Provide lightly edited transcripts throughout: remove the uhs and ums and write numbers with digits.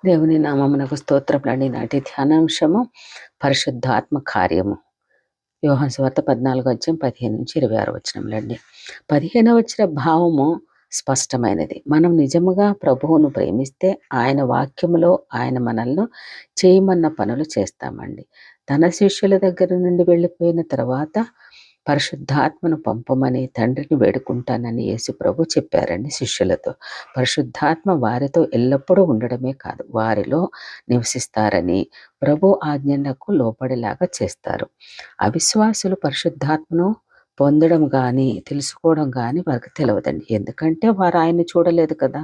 దేవుని నామమునకు స్తోత్రములండి. నాటి ధ్యానాంశము పరిశుద్ధాత్మ కార్యము. యోహాను సువార్త 14:15-26 వచనములండి. 15 వచ్చిన భావము స్పష్టమైనది. మనం నిజముగా ప్రభువును ప్రేమిస్తే ఆయన వాక్యములో ఆయన మనల్ని చేయమన్న పనులు చేస్తామండి. తన శిష్యుల దగ్గర నుండి వెళ్ళిపోయిన తర్వాత పరిశుద్ధాత్మను పంపమని తండ్రిని వేడుకుంటానని యేసు ప్రభు చెప్పారండి శిష్యులతో. పరిశుద్ధాత్మ వారితో ఎల్లప్పుడూ ఉండడమే కాదు, వారిలో నివసిస్తారని, ప్రభు ఆజ్ఞలకు లోపడేలాగా చేస్తారు. అవిశ్వాసులు పరిశుద్ధాత్మను పొందడం కానీ తెలుసుకోవడం కానీ వారికి తెలియదండి. ఎందుకంటే వారు ఆయన్ని చూడలేదు కదా.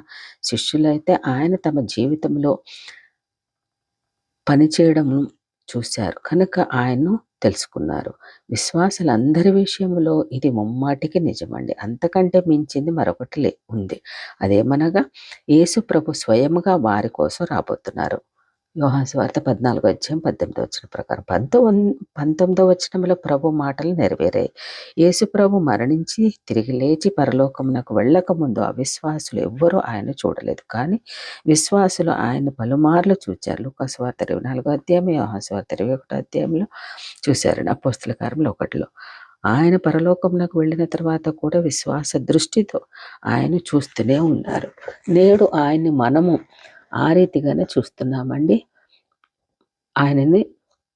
శిష్యులైతే ఆయన తమ జీవితంలో పనిచేయడం చూశారు కనుక ఆయన్ను తెలుసుకున్నారు. విశ్వాసులందరి విషయంలో ఇది ముమ్మాటికి నిజమండి. అంతకంటే మించింది మరొకటి ఉంది. అదేమనగా యేసు ప్రభు స్వయముగా వారి కోసం రాబోతున్నారు. యోహాను సువార్త 14:18 ప్రకారం 19 వచనంలో ప్రభు మాటలు నెరవేరాయి. యేసు ప్రభు మరణించి తిరిగి లేచి పరలోకమునకు వెళ్ళక ముందు అవిశ్వాసులు ఎవ్వరూ ఆయన చూడలేదు. కానీ విశ్వాసులు ఆయన పలుమార్లు చూచారు. లూకా సువార్త 24 యోహాను సువార్త 21 చూశారండి. అపోస్తల కార్యములు 1. ఆయన పరలోకమునకు వెళ్ళిన తర్వాత కూడా విశ్వాస దృష్టితో ఆయన చూస్తూనే ఉన్నారు. నేడు ఆయన్ని మనము ఆ రీతిగానే చూస్తున్నామండి. ఆయనని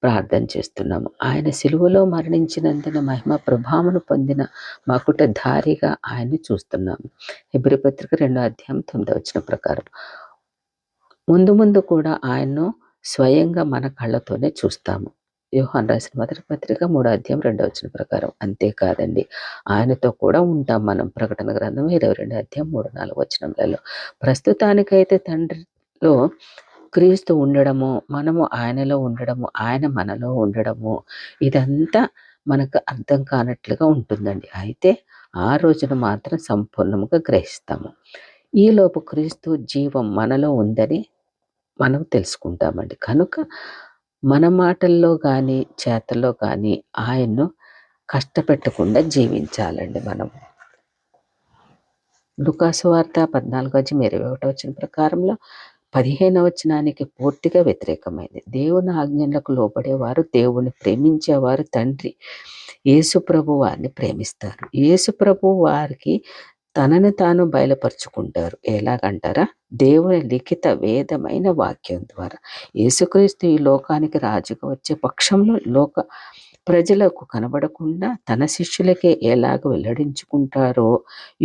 ప్రార్థన చేస్తున్నాము. ఆయన సిలువలో మరణించినందున మహిమ ప్రభావమును పొందిన మకుటధారిగా ఆయన్ని చూస్తున్నాము. హెబ్రీ పత్రిక 2:9 ప్రకారం ముందు ముందు కూడా ఆయన్ను స్వయంగా మన కళ్ళతోనే చూస్తాము. యోహాను రాసిన మొదటి పత్రిక 3:2 ప్రకారం. అంతేకాదండి, ఆయనతో కూడా ఉంటాం మనం. ప్రకటన గ్రంథం 22:3-4 ప్రస్తుతానికైతే తండ్రిలో క్రీస్తు ఉండడము, మనము ఆయనలో ఉండడము, ఆయన మనలో ఉండడము, ఇదంతా మనకు అర్థం కానట్లుగా ఉంటుందండి. అయితే ఆ రోజున మాత్రం సంపూర్ణంగా గ్రహిస్తాము. ఈలోపు క్రీస్తు జీవం మనలో ఉందని మనం తెలుసుకుంటామండి. కనుక మన మాటల్లో కానీ చేతల్లో కానీ ఆయన్ను కష్టపెట్టకుండా జీవించాలండి మనం. లూకా సువార్త 14:21 ప్రకారంలో 15వ వచనానికి పూర్తిగా వ్యతిరేకమైంది. దేవుని ఆజ్ఞలకు లోబడేవారు, దేవుని ప్రేమించేవారు తండ్రి యేసు ప్రభు వారిని ప్రేమిస్తారు. యేసు ప్రభు వారికి తనను తాను బయలుపరుచుకుంటారు. ఎలాగంటారా? దేవుని లిఖిత వేదమైన వాక్యం ద్వారా. యేసుక్రీస్తు ఈ లోకానికి రాజుగా వచ్చే పక్షంలో లోక ప్రజలకు కనబడకుండా తన శిష్యులకే ఎలాగ వెల్లడించుకుంటారో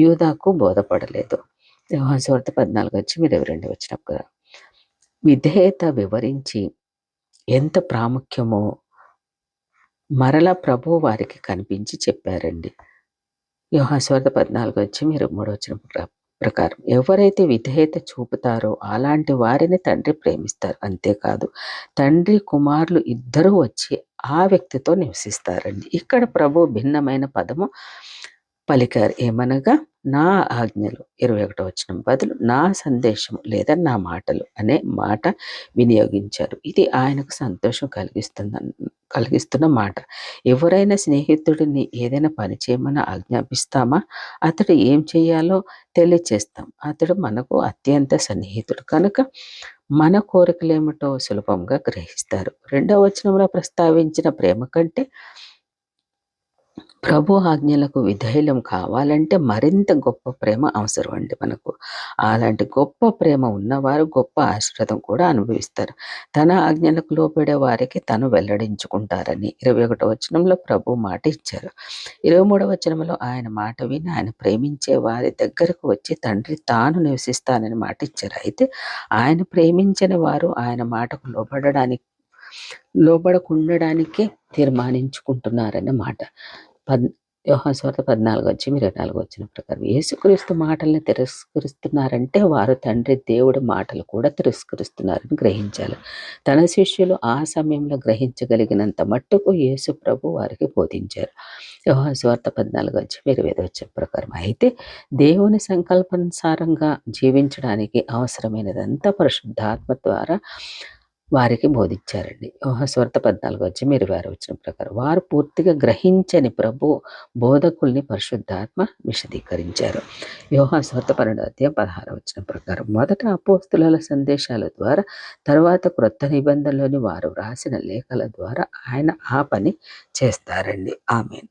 యూదాకు బోధపడలేదు. యోహాను సువార్త 14:22 విధేయత వివరించి ఎంత ప్రాముఖ్యమో మరలా ప్రభు వారికి కనిపించి చెప్పారండి. యోహాను సువార్త 14:23 ప్రకారం ఎవరైతే విధేయత చూపుతారో అలాంటి వారిని తండ్రి ప్రేమిస్తారు. అంతేకాదు, తండ్రి కుమారులు ఇద్దరూ వచ్చి ఆ వ్యక్తితో నివసిస్తారండి. ఇక్కడ ప్రభు భిన్నమైన పదము పలికారు. ఏమనగా నా ఆజ్ఞలు 21 వచనం బదులు నా సందేశం లేదా నా మాటలు అనే మాట వినియోగించారు. ఇది ఆయనకు సంతోషం కలిగిస్తున్న మాట. ఎవరైనా స్నేహితుడిని ఏదైనా పని చేయమని ఆజ్ఞాపిస్తామా? అతడు ఏం చేయాలో తెలియచేస్తాం. అతడు మనకు అత్యంత సన్నిహితుడు కనుక మన కోరికలేమిటో సులభంగా గ్రహిస్తారు. 2వ వచనంలో ప్రస్తావించిన ప్రేమ కంటే ప్రభు ఆజ్ఞలకు విధేయులం కావాలంటే మరింత గొప్ప ప్రేమ అవసరం అండి మనకు. అలాంటి గొప్ప ప్రేమ ఉన్నవారు గొప్ప ఆశీర్వాదం కూడా అనుభవిస్తారు. తన ఆజ్ఞలకు లోబడే వారికి తను వెల్లడించుకుంటారని 21వ వచనంలో ప్రభు మాట ఇచ్చారు. 23వ వచనంలో ఆయన మాట విని ఆయన ప్రేమించే వారి దగ్గరకు వచ్చి తండ్రి తాను నివసిస్తానని మాట ఇచ్చారు. అయితే ఆయన ప్రేమించని వారు ఆయన మాటకు లోబడకుండడానికే తీర్మానించుకుంటున్నారన్న మాట. యోహాను సువార్త 14:24 ప్రకారం యేసుక్రీస్తు మాటల్ని తిరస్కరిస్తున్నారంటే వారు తండ్రి దేవుడి మాటలు కూడా తిరస్కరిస్తున్నారని గ్రహించాలి. తన శిష్యులు ఆ సమయంలో గ్రహించగలిగినంత మట్టుకు యేసు ప్రభు వారికి బోధించారు. యోహాను సువార్త 14:25 ప్రకారం. అయితే దేవుని సంకల్పానుసారంగా జీవించడానికి అవసరమైనదంతా పరిశుద్ధాత్మ ద్వారా వారికి బోధించారండి. యోహాసువార్త 14:26 ప్రకారం. వారు పూర్తిగా గ్రహించని ప్రభు బోధకుల్ని పరిశుద్ధాత్మ విశదీకరించారు. యోహాసువార్త 12:16 ప్రకారం. మొదట అపోస్తుల సందేశాల ద్వారా, తర్వాత క్రొత్త నిబంధనలోని వారు వ్రాసిన లేఖల ద్వారా ఆయన ఆ పని చేస్తారండి. ఆమేన్.